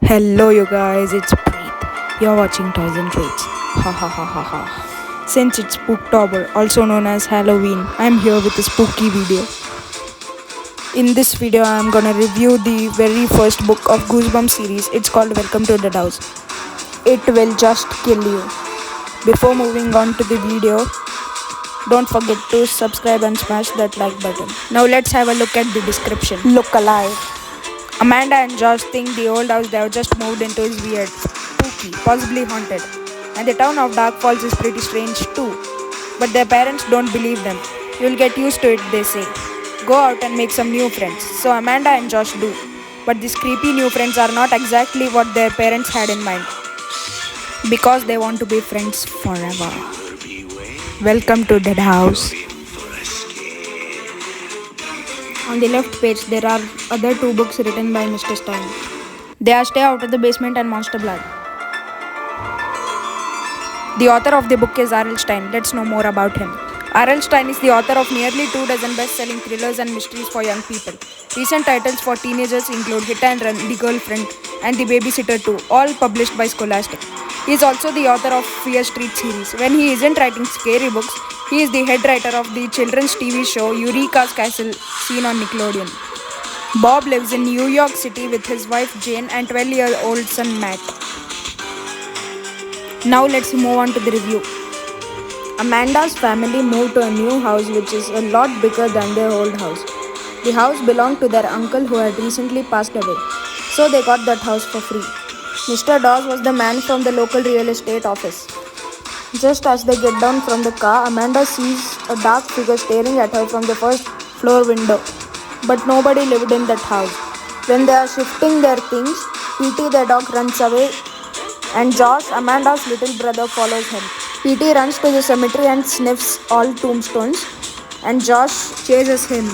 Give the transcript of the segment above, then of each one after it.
Hello, you guys, it's Preet. You're watching Toys and Treats. Ha ha ha ha ha. Since it's Spooktober, also known as Halloween, I'm here with a spooky video. In this video, I'm gonna review the very first book of Goosebumps series. It's called Welcome to the House. It will just kill you. Before moving on to the video, don't forget to subscribe and smash that like button. Now let's have a look at the description. Look alive. Amanda and Josh think the old house they have just moved into is weird, spooky, possibly haunted. And the town of Dark Falls is pretty strange too. But their parents don't believe them. You'll get used to it, they say. Go out and make some new friends. So Amanda and Josh do. But these creepy new friends are not exactly what their parents had in mind. Because they want to be friends forever. Welcome to Dead House. On the left page, there are other two books written by Mr. Stein. They are Stay Out of the Basement and Monster Blood. The author of the book is R.L. Stein. Let's know more about him. R.L. Stein is the author of nearly 24 best-selling thrillers and mysteries for young people. Recent titles for teenagers include Hit and Run, The Girlfriend, and The Babysitter 2, all published by Scholastic. He is also the author of Fear Street series. When he isn't writing scary books, he is the head writer of the children's TV show Eureka's Castle, seen on Nickelodeon. Bob lives in New York City with his wife Jane and 12-year-old son Matt. Now let's move on to the review. Amanda's family moved to a new house which is a lot bigger than their old house. The house belonged to their uncle who had recently passed away, so they got that house for free. Mr. Dawes was the man from the local real estate office. Just as they get down from the car, Amanda sees a dark figure staring at her from the first floor window. But nobody lived in that house. When they are shifting their things, P.T. the dog runs away and Josh, Amanda's little brother, follows him. P.T. runs to the cemetery and sniffs all tombstones and Josh chases him.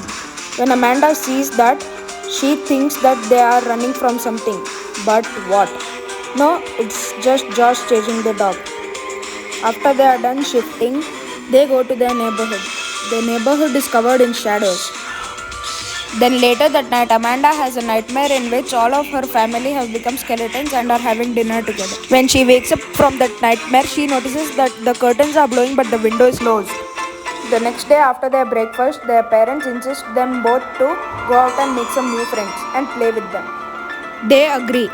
When Amanda sees that, she thinks that they are running from something. But what? No, it's just Josh chasing the dog. After they are done shifting, they go to their neighborhood. The neighborhood is covered in shadows. Then later that night, Amanda has a nightmare in which all of her family have become skeletons and are having dinner together. When she wakes up from that nightmare, she notices that the curtains are blowing but the window is closed. The next day after their breakfast, their parents insist them both to go out and make some new friends and play with them. They agree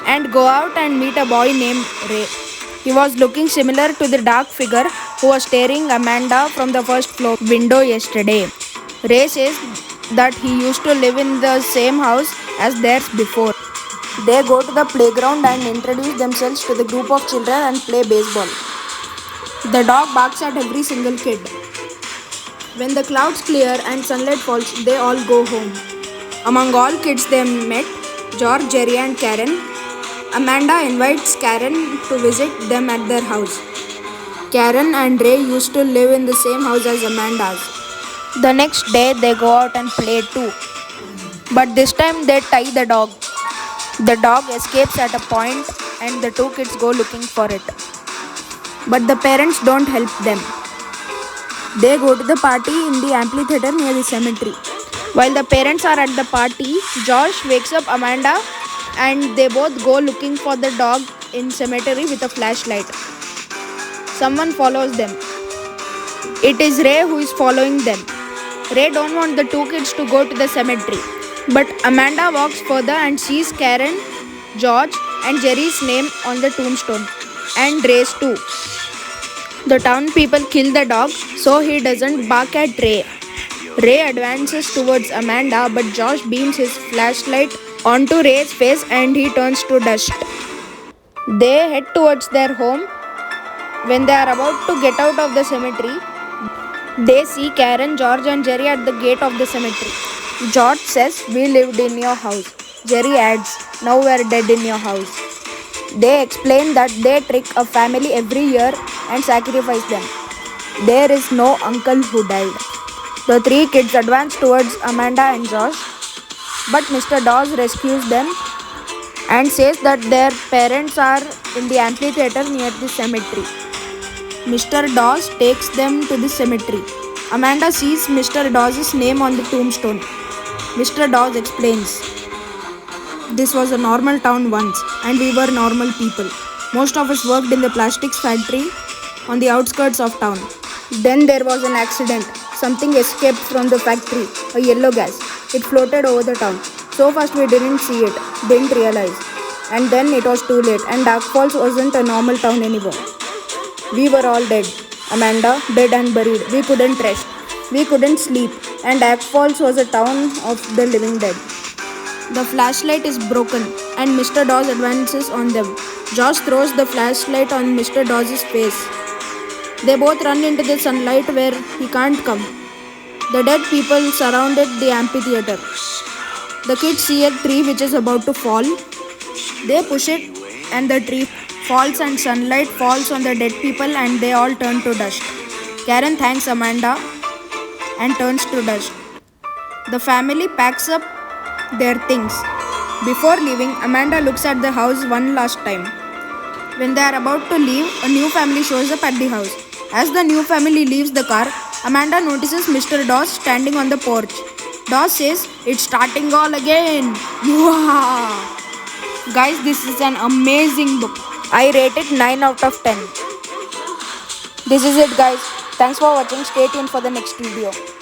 and go out and meet a boy named Ray. He was looking similar to the dark figure who was staring Amanda from the first floor window yesterday. Ray says that he used to live in the same house as theirs before. They go to the playground and introduce themselves to the group of children and play baseball. The dog barks at every single kid. When the clouds clear and sunlight falls, they all go home. Among all kids they met, George, Jerry and Karen. Amanda invites Karen to visit them at their house. Karen and Ray used to live in the same house as Amanda's. The next day they go out and play too. But this time they tie the dog. The dog escapes at a point and the two kids go looking for it. But the parents don't help them. They go to the party in the amphitheater near the cemetery. While the parents are at the party, Josh wakes up Amanda and they both go looking for the dog in cemetery with a flashlight. Someone follows them. It is Ray who is following them. Ray don't want the two kids to go to the cemetery. But Amanda walks further and sees Karen, George and Jerry's name on the tombstone. And Ray's too. The town people kill the dog so he doesn't bark at Ray. Ray advances towards Amanda but Josh beams his flashlight onto Ray's face and he turns to dust. They head towards their home. When they are about to get out of the cemetery, they see Karen, George and Jerry at the gate of the cemetery. George says, "We lived in your house." Jerry adds, "Now we are dead in your house." They explain that they trick a family every year and sacrifice them. There is no uncle who died. The three kids advance towards Amanda and Josh, but Mr. Dawes rescues them and says that their parents are in the amphitheater near the cemetery. Mr. Dawes takes them to the cemetery. Amanda sees Mr. Dawes' name on the tombstone. Mr. Dawes explains, This was a normal town once, and we were normal people. Most of us worked in the plastics factory on the outskirts of town. Then there was an accident. Something escaped from the factory, a yellow gas. It floated over the town. So fast we didn't see it, didn't realize. And then it was too late, and Dark Falls wasn't a normal town anymore. We were all dead. Amanda, dead and buried. We couldn't rest. We couldn't sleep. And Dark Falls was a town of the living dead. The flashlight is broken, and Mr. Dawes advances on them. Josh throws the flashlight on Mr. Dawes' face. They both run into the sunlight where he can't come. The dead people surrounded the amphitheater. The kids see a tree which is about to fall. They push it, and the tree falls, and sunlight falls on the dead people, and they all turn to dust. Karen thanks Amanda and turns to dust. The family packs up their things. Before leaving, Amanda looks at the house one last time. When they are about to leave, a new family shows up at the house. As the new family leaves the car, Amanda notices Mr. Dawes standing on the porch. Dawes says, "It's starting all again." Wow! Guys, this is an amazing book. I rate it 9 out of 10. This is it, guys. Thanks for watching. Stay tuned for the next video.